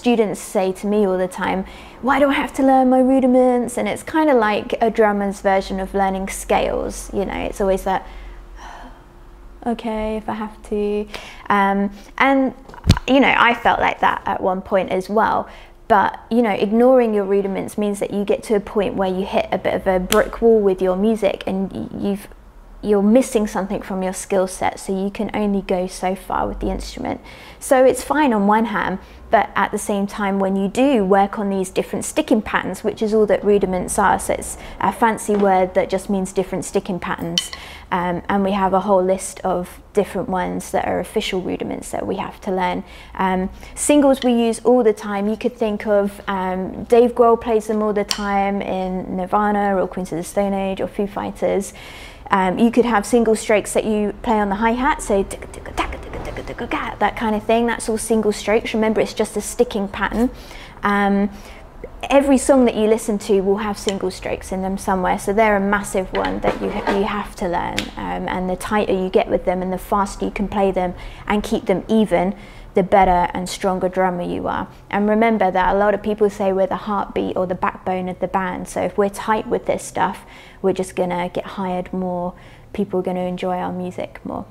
students say to me all the time, why do I have to learn my rudiments? And it's kind of like a drummer's version of learning scales. You know, it's always that, okay, if I have to. And, you know, I felt like that at one point as well. But, you know, ignoring your rudiments means that you get to a point where you hit a bit of a brick wall with your music, and you're missing something from your skill set, so you can only go so far with the instrument. So it's fine on one hand, but at the same time, when you do work on these different sticking patterns, which is all that rudiments are, so it's a fancy word that just means different sticking patterns, and we have a whole list of different ones that are official rudiments that we have to learn. Singles we use all the time. You could think of Dave Grohl plays them all the time in Nirvana or Queens of the Stone Age or Foo Fighters. You could have single strokes that you play on the hi-hat, so that kind of thing. That's all single strokes. Remember, it's just a sticking pattern. Every song that you listen to will have single strokes in them somewhere, so they're a massive one that you have to learn. And the tighter you get with them and the faster you can play them and keep them even, the better and stronger drummer you are. And remember that a lot of people say we're the heartbeat or the backbone of the band, so if we're tight with this stuff, we're just gonna get hired more, people are gonna enjoy our music more.